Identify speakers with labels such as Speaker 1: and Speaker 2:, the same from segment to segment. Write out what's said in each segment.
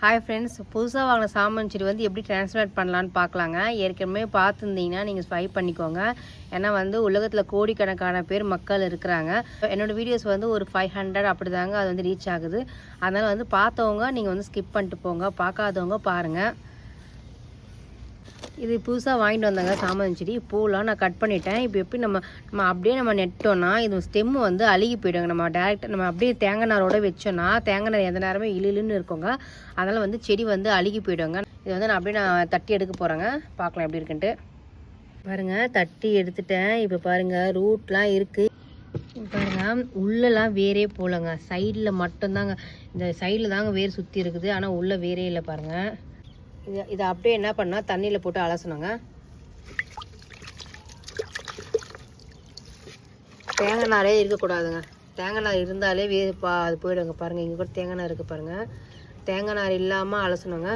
Speaker 1: Hi friends, புதுசாக வாங்கின சாமந்தி செடி வந்து எப்படி டிரான்ஸ்லேட் பண்ணலான்னு பார்க்கலாங்க. ஏற்கனவே பார்த்துருந்தீங்கன்னா நீங்கள் ஸ்வைப் பண்ணிக்கோங்க. ஏன்னா வந்து உலகத்தில் கோடிக்கணக்கான பேர் மக்கள் இருக்கிறாங்க. என்னோடய வீடியோஸ் வந்து ஒரு 500 அப்படி தாங்க அது வந்து ரீச் ஆகுது. அதனால் வந்து பார்த்தவங்க நீங்கள் வந்து ஸ்கிப் பண்ணிட்டு போங்க, பார்க்காதவங்க பாருங்கள். இது புதுசாக வாங்கிட்டு வந்தாங்க சாமந்தி செடி. பூலாம் நான் கட் பண்ணிட்டேன். இப்போ எப்படி நம்ம அப்படியே நெட்டோன்னா இது ஸ்டெம்மு வந்து அழுகி போயிடுங்க. நம்ம டேரெக்டாக நம்ம அப்படியே தேங்காய் நாரோட வச்சோன்னா தேங்காய் நார் எந்த நேரமே இழுன்னு இருக்குங்க. அதனால் வந்து செடி வந்து அழுகி போயிடுங்க. இது வந்து நான் தட்டி எடுக்க போகிறேங்க. பார்க்கலாம் எப்படி இருக்குன்ட்டு. பாருங்கள், தட்டி எடுத்துட்டேன். இப்போ பாருங்கள், ரூட்லாம் இருக்குது. பாருங்கள், உள்ளெல்லாம் வேரே போலங்க. சைடில் மட்டும்தாங்க, இந்த சைடில் தாங்க வேர் சுற்றி இருக்குது. ஆனால் உள்ளே வேரே இல்லை பாருங்கள். இதை அப்படியே என்ன பண்ணால் தண்ணியில் போட்டு அலசணுங்க. தேங்காய் நாரே இருக்கக்கூடாதுங்க. தேங்காய் நார் இருந்தாலே அது போயிடுங்க. பாருங்கள், இங்கே கூட தேங்காய் நார் இருக்குது பாருங்கள். தேங்காய் நார் இல்லாமல் அலசணுங்க.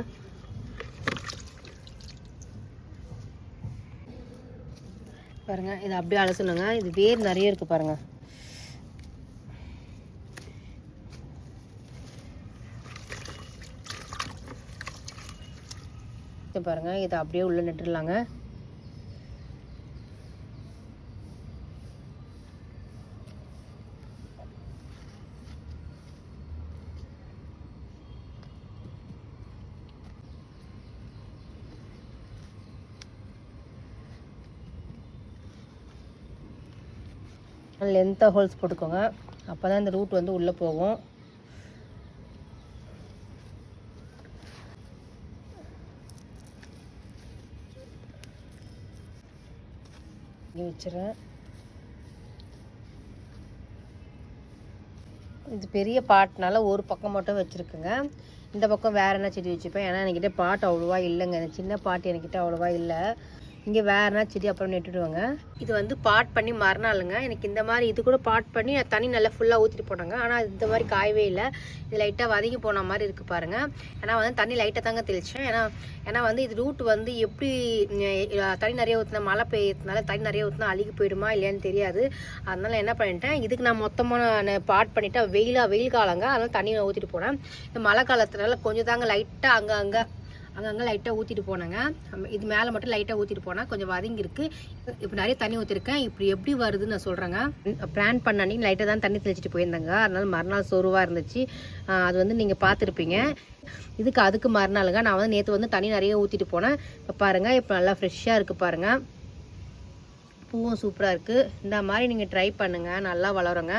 Speaker 1: பாருங்கள், இதை அப்படியே அலசணுங்க. இது வேர் நிறைய இருக்குது பாருங்கள். பாருங்க, இதை அப்படியே உள்ள நட்டுடலாங்க. லென்த்தாக ஹோல்ஸ் போட்டுக்கோங்க. அப்போ தான் இந்த ரூட் வந்து உள்ளே போகும். வச்சுறேன். இது பெரிய பாட்னால ஒரு பக்கம் மட்டும் வச்சுருக்குங்க. இந்த பக்கம் வேறு என்ன செடி வச்சுப்பேன். ஏன்னா என்கிட்ட பாட் அவ்வளோவா இல்லைங்க. இந்த சின்ன பாட்டு என்கிட்ட அவ்வளோவா இல்லை. இங்கே வேறுனா செடி அப்புறம் நட்டுடுவாங்க. இது வந்து பாட் பண்ணி மறுநாளுங்க. எனக்கு இந்த மாதிரி இது கூட பாட் பண்ணி தண்ணி நல்லா ஃபுல்லாக ஊற்றிட்டு போனாங்க. ஆனால் இந்த மாதிரி காயவே இல்லை. இது லைட்டாக வதங்கி போன மாதிரி இருக்குது பாருங்கள். ஏன்னா வந்து தண்ணி லைட்டாக தாங்க தெளித்தேன். ஏன்னா வந்து இது ரூட் வந்து எப்படி தண்ணி நிறைய ஊற்றினா, மழை பெய்யறதுனால தண்ணி நிறைய ஊற்றினா அழுகி போயிடுமா இல்லையான்னு தெரியாது. அதனால் என்ன பண்ணிட்டேன், இதுக்கு நான் மொத்தமாக பாட் பண்ணிவிட்டு வெயில் காலங்க. அதனால் தண்ணியை ஊற்றிட்டு போனேன். இந்த மழை காலத்துனால கொஞ்சம் தாங்க லைட்டாக அங்கங்கே லைட்டாக ஊற்றிட்டு போனேங்க. இது மேலே மட்டும் லைட்டாக ஊற்றிட்டு போனால் கொஞ்சம் வதங்கிருக்கு. இப்போ நிறைய தண்ணி ஊற்றிருக்கேன். இப்படி எப்படி வருதுன்னு நான் சொல்கிறேங்க. பிளான் பண்ண அன்றைக்கி லைட்டாக தான் தண்ணி தெளிச்சிட்டு போயிருந்தாங்க. அதனால மறுநாள் சோர்வாக இருந்துச்சு. அது வந்து நீங்கள் பார்த்துருப்பீங்க. அதுக்கு மறுநாளுங்க நான் வந்து நேற்று வந்து தண்ணி நிறைய ஊற்றிட்டு போனேன். இப்போ பாருங்கள், இப்போ நல்லா ஃப்ரெஷ்ஷாக இருக்குது பாருங்கள். பூவும் சூப்பராக இருக்குது. இந்த மாதிரி நீங்கள் ட்ரை பண்ணுங்கள், நல்லா வளருங்க.